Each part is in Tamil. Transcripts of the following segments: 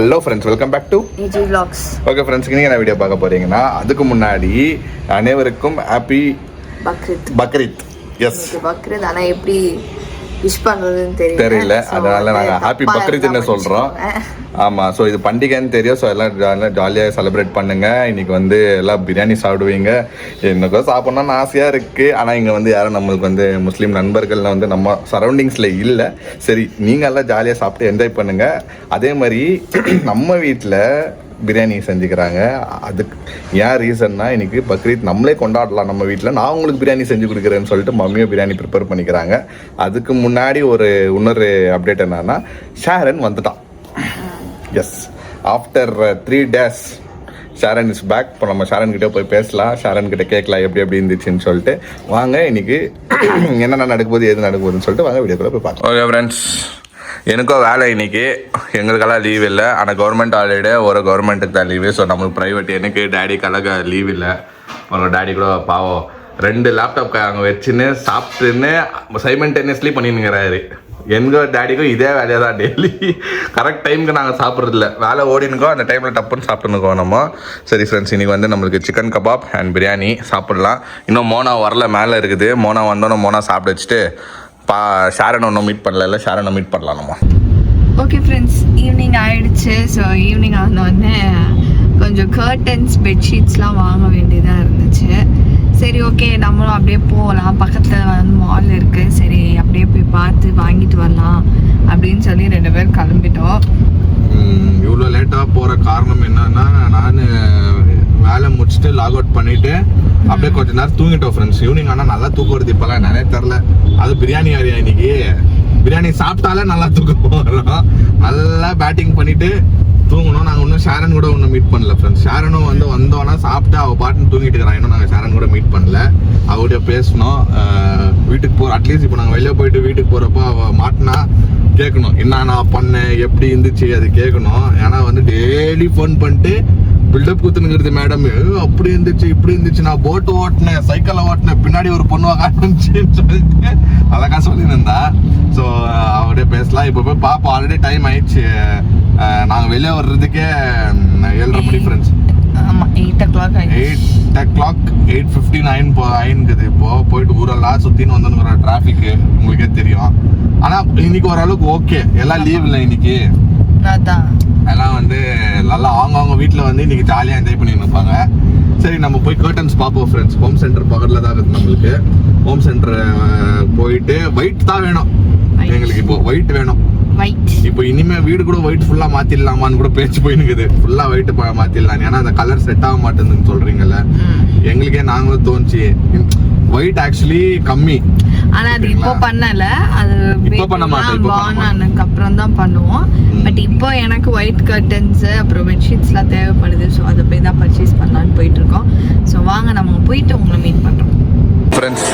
Hello friends, welcome back to EG Vlogs. Okay friends, இன்னைக்கு என்ன வீடியோ பார்க்க போறீங்கன்னா, அதுக்கு முன்னாடி அனைவருக்கும் ஹாப்பி பக்ரீத். எஸ், பக்ரீத். ஆனா எப்படி விஷ் பண்றதுன்னு தெரியல, அதனால நாங்க ஹாப்பி பக்ரீத்னு சொல்றோம். ஆமா, ஸோ இது பண்டிகைன்னு தெரியும். ஸோ எல்லாம் ஜாலியாக செலிப்ரேட் பண்ணுங்க. இன்னைக்கு வந்து எல்லாம் பிரியாணி சாப்பிடுவீங்க. எனக்கும் சாப்பிட்ணுன்னு ஆசையாக இருக்கு. ஆனால் இங்கே வந்து யாரும் நம்மளுக்கு வந்து முஸ்லீம் நண்பர்கள்லாம் வந்து நம்ம சரௌண்டிங்ஸில் இல்லை. சரி, நீங்கள் எல்லாம் ஜாலியாக சாப்பிட்டு என்ஜாய் பண்ணுங்க. அதே மாதிரி நம்ம வீட்டில் பிரியாணி செஞ்சுக்கிறாங்க. அதுக்கு ஏன் ரீசன்னா, இன்னைக்கு பக்ரீத் நம்மளே கொண்டாடலாம் நம்ம வீட்டில். நான் உங்களுக்கு பிரியாணி செஞ்சு கொடுக்குறேன்னு சொல்லிட்டு மம்மியும் பிரியாணி ப்ரிப்பேர் பண்ணிக்கிறாங்க. அதுக்கு முன்னாடி இன்னொரு அப்டேட் என்னன்னா, ஷாரன் வந்துட்டான். Yes, after 3 days Sharon is back. இப்போ நம்ம ஷாரன் கிட்டே போய் பேசலாம், ஷாரன் கிட்ட கேட்கலாம் எப்படி இருந்துச்சுன்னு சொல்லிட்டு. வாங்க, இன்னைக்கு என்னென்ன நடக்கும்போது எது நடக்குதுன்னு சொல்லிட்டு வாங்க வீடியோக்குள்ள போய் பார்க்கலாம். ஓகே ஃப்ரெண்ட்ஸ், எனக்கும் வேலை இன்னைக்கு. எங்களுக்கெல்லாம் லீவ் இல்லை. ஆனால் கவர்மெண்ட் ஹாலிடே, ஒரு கவர்மெண்ட்டுக்கு தான் லீவு. ஸோ நம்மளுக்கு ப்ரைவேட். எனக்கு டேடிக்கெல்லாம் லீவ் இல்லை. உங்கள் டேடி கூட பாவம் 2 லேப்டாப் அங்கே வச்சுன்னு சாப்பிட்டுன்னு சைமல்டேனியஸ்லி பண்ணினுங்கிறாரு. எங்கள் டேடிக்கும் இதே வேலையாக தான். டெய்லி கரெக்ட் டைமுக்கு நாங்கள் சாப்பிட்றதில்ல. வேலை ஓடினுக்கோ அந்த டைமில் டப்புன்னு சாப்பிட்டுனுக்கோ நம்ம. சரி ஃப்ரெண்ட்ஸ், இன்றைக்கி வந்து நம்மளுக்கு சிக்கன் கபாப் அண்ட் பிரியாணி சாப்பிட்லாம். இன்னும் மோனா வரல, மேலே இருக்குது. மோனா வந்தோன்னே மோனா சாப்பிட்டு வச்சுட்டு ஷாரன் ஒன்றும் மீட் பண்ணல. ஷாரனை மீட் பண்ணலாம் நம்ம. ஓகே ஃப்ரெண்ட்ஸ், ஈவினிங் ஆயிடுச்சு. ஸோ ஈவினிங் ஆனோடனே கொஞ்சம் கர்டன்ஸ், பெட்ஷீட்ஸ்லாம் வாங்க வேண்டியதாக இருந்துச்சு. சரி, ஓகே, நம்மளும் அப்படியே போகலாம். பக்கத்தில் வந்து மால் இருக்குது. சரி, அப்படியே போய் பார்த்து வாங்கிட்டு வரலாம் அப்படின்னு சொல்லி 2 பேர் கிளம்பிட்டோம். இவ்வளோ லேட்டாக போகிற காரணம் என்னன்னா, நான் வேலை முடிச்சுட்டு லாக் அவுட் பண்ணிவிட்டு அப்படியே கொஞ்ச நேரம் தூங்கிட்டோம் ஃப்ரெண்ட்ஸ். ஈவினிங் ஆனால் நல்லா தூக்கம் வருது இப்போலாம். என்னன்னே தெரில. அது பிரியாணி வேறையா இன்னைக்கு. பிரியாணி சாப்பிட்டாலே நல்லா தூக்கம் வரும். நல்லா பேட்டிங் பண்ணிவிட்டு தூங்கணும். நாங்கள் இன்னும் ஷாரன் கூட ஒன்றும் மீட் பண்ணல ஃப்ரெண்ட்ஸ். ஷாரனும் வந்தோன்னா சாப்பிட்டு அவள் பாட்டுன்னு தூங்கிட்டு இருக்கிறான். இன்னும் நாங்கள் ஷாரன் கூட மீட் பண்ணல. அவளுடைய பேசணும். வீட்டுக்கு போகிற அட்லீஸ்ட் இப்போ நாங்கள் வெளியே போயிட்டு வீட்டுக்கு போகிறப்போ அவள் மாட்டினா கேட்கணும், என்ன நான் பண்ணேன், எப்படி இருந்துச்சு, அது கேட்கணும். ஏன்னா வந்து டெய்லி ஃபோன் பண்ணிட்டு பில்டப் குத்துனுங்கிறது. மேடம் அப்படி இருந்துச்சு, இப்படி இருந்துச்சு, நான் போட்டு ஓட்டினேன், சைக்கிளை ஓட்டினேன், பின்னாடி ஒரு பொண்ணு காட்டுச்சுன்னு சொல்லிட்டு அழகா சொல்லியிருந்தா. ஸோ அவடே பேசலாம். இப்போ போய் பார்ப்போம். ஆல்ரெடி டைம் ஆயிடுச்சு. நாங்கள் வெளியே வர்றதுக்கே 7:30 மணி ஃப்ரெண்ட்ஸ். 8 o'clock 8:59 ஆயின்குது. இப்போ போயிட்டு ஊரெல்லாம் சுற்றின்னு வந்துங்கிற டிராஃபிக்கு உங்களுக்கே தெரியும். ஆனால் இன்னைக்கு ஓரளவுக்கு ஓகே. எல்லாம் லீவ் இல்லை இன்னைக்கு. எல்லாம் வந்து நல்லா அவங்க வீட்டில் வந்து இன்னைக்கு ஜாலியாக என்ஜாய் பண்ணிட்டு இருப்பாங்க. சரி, நம்ம போய் கர்டன்ஸ் பார்ப்போம் ஃப்ரெண்ட்ஸ். ஹோம் சென்டர் பக்கத்தில் தான் இருக்குது நம்மளுக்கு. ஹோம் சென்டர் போயிட்டு ஒயிட் தான் வேணும் எங்களுக்கு. இப்போ ஒயிட் வேணும். இப்போ இனிமே வீடு கூட ஒயிட் ஃபுல்லா மாத்திடலாமான்னு கூட பேச்சு போயினுக்குது. ஃபுல்லா ஒயிட் மாத்திடலாம். ஏன்னா அந்த கலர் செட் ஆக மாட்டேங்குதுன்னு சொல்றீங்கல்ல. எங்களுக்கே நாங்களும் தோணுச்சு ஒயிட் ஆக்சுவலி கம்மி. ஆனா அது இப்போ பண்ணல. அது இப்போ பண்ண மாட்டோம், அப்புறம் தான் பண்ணுவோம். பட் இப்போ எனக்கு ஒயிட் கர்டன்ஸ் அப்புறம் பெட்ஷீட்ஸ்லாம் தேவைப்படுது. ஸோ அதை போய் தான் பர்ச்சேஸ் பண்ணலான்னு போயிட்டு இருக்கோம். ஸோ வாங்க, நம்ம போயிட்டு உங்களை மீட் பண்றோம். ஃப்ரெண்ட்ஸ்,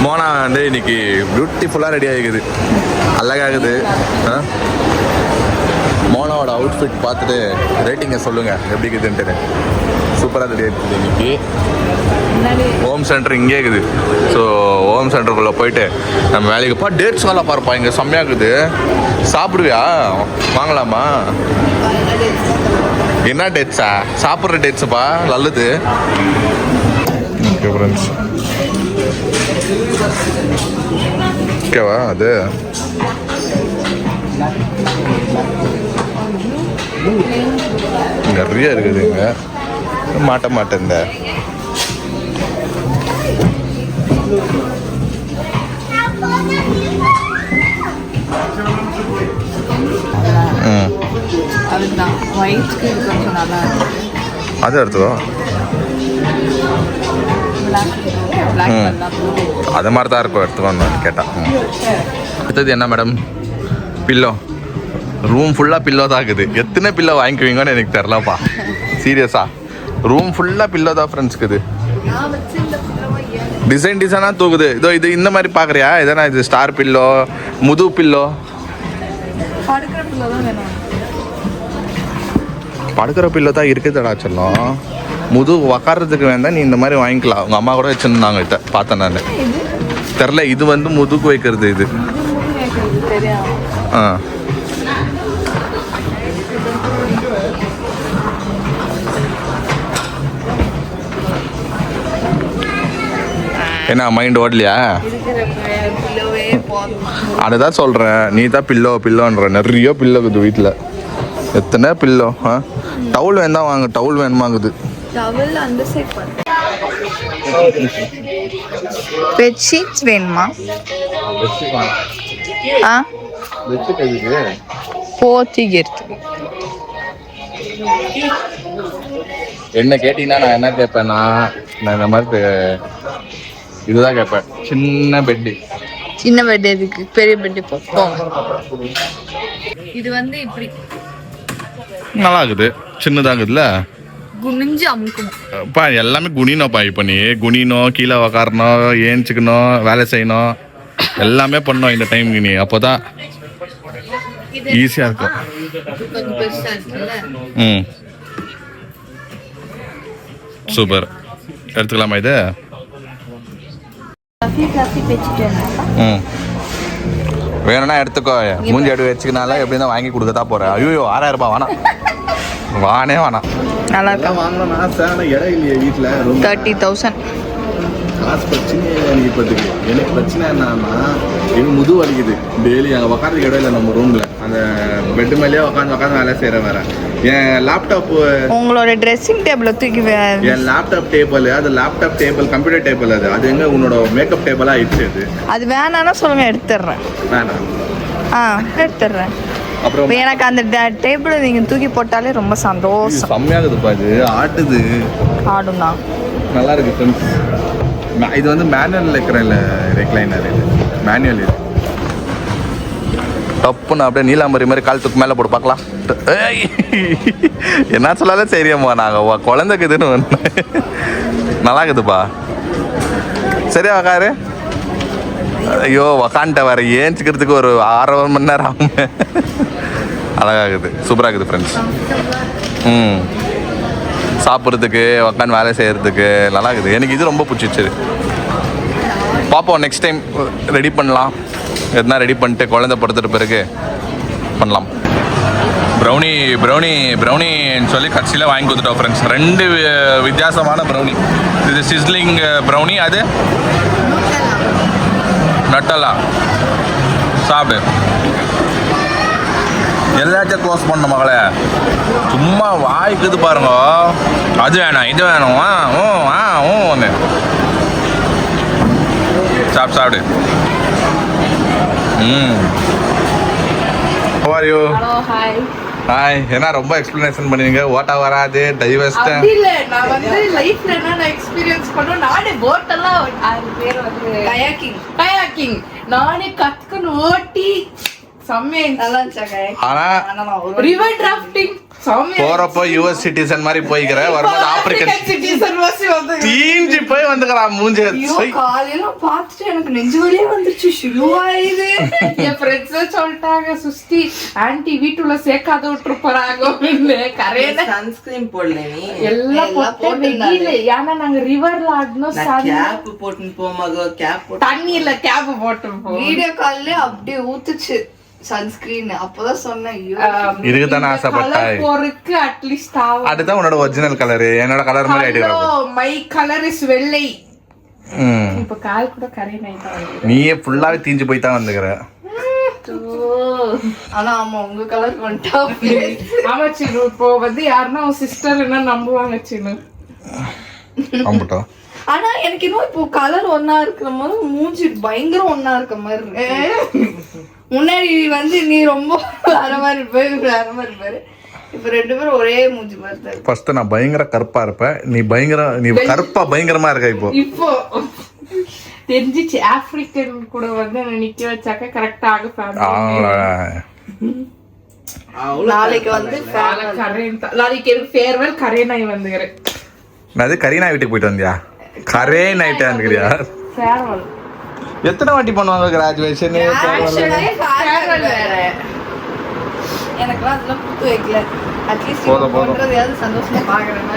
மோனா வந்து இன்னைக்கு பியூட்டிஃபுல்லாக ரெடி ஆகிக்குது. அழகாகுது. மோனாவோட அவுட்ஃபிட் பார்த்துட்டு ரேட்டிங்கை சொல்லுங்கள் எப்படி இருக்குதுன்ட்டு. சூப்பராக ரெடி ஆகிடுது இன்னைக்கு. ஹோம் சென்டர் இங்கே இருக்குது. ஸோ ஹோம் சென்டருக்குள்ளே போயிட்டு நம்ம வேலைக்கு டேட்ஸ் எல்லாம் பார்ப்பா. இங்கே செம்மையாக இருக்குது. சாப்பிடுவியா? வாங்கலாமா? என்ன டேட்ஸா? சாப்பிட்ற டேட்ஸுப்பா, நல்லது. ஓகே ஃப்ரெண்ட்ஸ், ஓகேவா? அது நிறைய இருக்குது. இங்கே மாட்டேன். இந்த அது எடுத்துக்கோ. அது மாதிரி தான் இருக்கும். எடுத்துக்கோன்னு கேட்டான். அடுத்தது என்ன மேடம்? பில்லோ. ரூம் ஃபுல்லாக பில்லோ தான் இருக்குது. எத்தனை பில்லோ வாங்கிக்குவீங்கன்னு எனக்கு தெரிலப்பா. சீரியஸா ரூம் ஃபுல்லாக பில்லோ தான் ஃப்ரெண்ட்ஸ் இருக்குது. டிசைனாக தூக்குது. இது இந்த மாதிரி பார்க்குறியா? இதனா இது ஸ்டார் பில்லோ, முது பில்லோ. படுக்கிற பில்லோ தான் இருக்குதுடா சொல்லும். முது உக்காடுறதுக்கு வேண்டாம், நீ இந்த மாதிரி வாங்கிக்கலாம். உங்கள் அம்மா கூட வச்சுருந்தாங்க கிட்ட பார்த்தேன் நான். தெரில, இது வந்து முதுகு வைக்கிறது. இது என்ன மைண்ட் ஓடலையா? இருக்கிற பில்லோவே போதும். அதுதான் சொல்கிறேன், நீ தான் பில்லோன்ற. நிறைய பில்லோ இருக்குது வீட்டில். எத்தனை பில்லோ? டவுல் வேணா வாங்க, டவுல் வேணுமாங்குது. டவல் அந்த சைட் பண்ணு. பெட்ஷீட்ஸ் வேணுமா? போத்திக்கிறது. என்ன கேட்டீங்கன்னா நான் என்ன கேட்பேன்னா, நான் இந்த மாதிரி இதுதான் கேட்பேன். சின்ன பெட்டு. சின்ன பெட் எதுக்கு? பெரிய பெட்டு போட்டோம். இது வந்து இப்படி நல்லா இருக்குது, சின்னதாகுதுல்ல. குனிஞ்சு அமுக்கணும். பா எல்லாமே குனினோப்பா. இப்போ நீ குனினோம், கீழே உக்காரணும், ஏஞ்சிக்கணும், வேலை செய்யணும், எல்லாமே பண்ணோம் இந்த டைம். நீ அப்போதான் ஈஸியாக இருக்கும். கொஞ்சம் பெருசா இருக்குல்ல. ம், சூப்பர். எடுத்துக்கலாமா இது? ம், வேணும்னா எடுத்துக்கோ. மூஞ்சி அடி வச்சுக்கனால எப்படி தான் வாங்கி கொடுக்கத்தான் போகிறேன். ஐயோ 6000 ரூபாய் வேணாம், வானே வேணாம். நல்லா இருக்கு. வாங்கணும்னு ஆசை, ஆனால் இடம் இல்லையே வீட்டில். 30,000. காசு பிரச்சனை எனக்கு இப்போதைக்கு. எனக்கு பிரச்சனை என்னன்னா, எனக்கு முது வலிக்குது. டெய்லி அங்கே உட்காந்துக்கு இடம் இல்லை நம்ம ரூமில். அந்த பெட்டு மேலேயே உட்காந்து வேலை செய்கிற வேற. என் லேப்டாப்பு, உங்களோட ட்ரெஸ்ஸிங் டேபிளை தூக்கி என் லேப்டாப் டேபிள், அது லேப்டாப் டேபிள், கம்ப்யூட்டர் டேபிள். அது எங்கே உன்னோட மேக்கப் டேபிளாக ஆயிடுச்சு. அது வேணான்னா சொல்லுங்க, எடுத்துடுறேன். வேணாம், எடுத்துடுறேன். அப்புறம் எனக்கு அந்த டேபிளை நீங்கள் தூக்கி போட்டாலே ரொம்ப சந்தோஷம். செம்மையாகுதுப்பா. இது ஆட்டுது, ஆடும் தான். நல்லா இருக்கு ஃப்ரெண்ட்ஸ். இது வந்து மேனுவல் இருக்கிற ரெக்லைனர். இது மேனுவல். இது தப்புன்னு அப்படியே நீலாம்பரி மாதிரி கால் தூக்கு மேலே போட்டு பார்க்கலாம். என்ன சொல்லாலும் சரியாம்மா, நாங்கள் குழந்தைக்குதுன்னு ஒன்று. நல்லா இருக்குதுப்பா. சரியா உக்காரு. ஐயோ உக்காண்ட வர ஏஞ்சிக்கிறதுக்கு ஒரு 6 மணி நேரம் ஆகும். அழகாகுது, சூப்பராக இருக்குது ஃப்ரெண்ட்ஸ். ம், சாப்பிட்றதுக்கு, உக்காந்து வேலை செய்கிறதுக்கு நல்லா இருக்குது. எனக்கு இது ரொம்ப பிடிச்சிச்சு. பார்ப்போம், நெக்ஸ்ட் டைம் ரெடி பண்ணலாம். எதுனா ரெடி பண்ணிட்டு குழந்தை படுத்துட்டு பிறகு பண்ணலாம். ப்ரௌனின்னு சொல்லி கட்சியில் வாங்கி கொடுத்துட்டோம் ஃப்ரெண்ட்ஸ். 2 வித்தியாசமான ப்ரௌனி. இது சிஸ்லிங் ப்ரௌனி, அது நட்டலா. சாப்பிடு. எல்லாத்தையும் க்ளோஸ் பண்ண மகளே, சும்மா வாய்க்குது பாருங்க. அது வேணாம், இது வேணும், ஒன்று சாப்பிடு. How are you? Hello, hi. Hi. ஏன்னா ரொம்ப எக்ஸ்பிளனேஷன் பண்ணுவீங்க. ஓட்டா வராது, டைவர்ஸ்ட். அப்படி இல்ல, நான் வந்து லைஃப்ல என்ன எக்ஸ்பீரியன்ஸ் பண்ணோம். நானே போட்டெல்லாம், அது பேர் வந்து கயாக்கிங் நானே கத்துக்கணும், ஓட்டி செம்மையா நல்லா இருந்துச்சு. ஆனா ரிவர் டிராஃப்டிங் போறப்போ யுஎஸ் சிட்டிசன் மாதிரி போய்க்கிற, வரும்போது ஆப்பிரிக்கன் சிட்டிசன் மாதிரி வந்து தீஞ்சு போய் வந்துக்கிறான் மூஞ்சி. காலையில பார்த்துட்டு எனக்கு நெஞ்சு வலியே வந்துருச்சு. ஷுவா இது என் ஃப்ரெண்ட்ஸ் சொல்லிட்டாங்க, சுஸ்தி ஆன்டி வீட்டுல சேர்க்காத விட்டு போறாங்க. கரையில சன்ஸ்கிரீன் போடல நீ எல்லாம் போட்டு. ஏன்னா நாங்க ரிவர்ல ஆடணும். கேப் போட்டுன்னு போமாகோ, கேப் போட்டு தண்ணியில கேப் போட்டு வீடியோ கால்ல அப்படியே ஊத்துச்சு சன்ஸ்கிரீன். அப்பதான் சொன்னேன், இதுக்கு தானே ஆசைப்பட்டாய். போறதுக்கு அட்லீஸ்ட் அதுதான் உன்னோட ஒரிஜினல் கலர். என்னோட கலர் மாதிரி ஆயிடுறாங்க. மை கலர் இஸ் வெள்ளை. இப்ப கால் கூட கரையன் ஆயிட்டா. நீயே ஃபுல்லாவே தீஞ்சு போய் தான் வந்துக்கிற. ஆனா ஆமா, உங்க கலர் வந்துட்டா. ஆமா சின்னு, இப்போ வந்து யாருன்னா உன் சிஸ்டர் என்ன நம்புவாங்க சின்னு. ஆமாட்டா. ஆனா எனக்கு இன்னும் இப்போ கலர் ஒன்னா இருக்கிற மாதிரி மூஞ்சி பயங்கர ஒன்னா இருக்க மாதிரி இருக்கு. முன்னாடி வந்து நீ ரொம்ப வேற மாதிரி இருப்பாரு. இப்ப 2 பேரும் ஒரே மூஞ்சி மாதிரி தான். ஃபர்ஸ்ட் நான் பயங்கர கருப்பா இருப்பேன், நீ கருப்பா பயங்கரமா இருக்க. இப்போ தெரிஞ்சிச்சு, ஆப்பிரிக்கன் கூட வந்து நிக்க வச்சாக்க கரெக்டா ஆகும். நாளைக்கு வந்து நாளைக்கு ஃபேர்வெல் கரேனாய் வந்துக்கிறேன். அது கரீனா வீட்டுக்கு போயிட்டு வந்தியா? கரேன் ஆயிட்டே வந்துக்கிறியா? ஃபேர்வெல் எத்தனை வாட்டி பண்ணுவாங்க கிராஜுவேஷன்? எனக்குலாம் அதெல்லாம் புத்து வைக்கல. அட்லீஸ்ட் போதும். சந்தோஷமா பாக்குறேன்.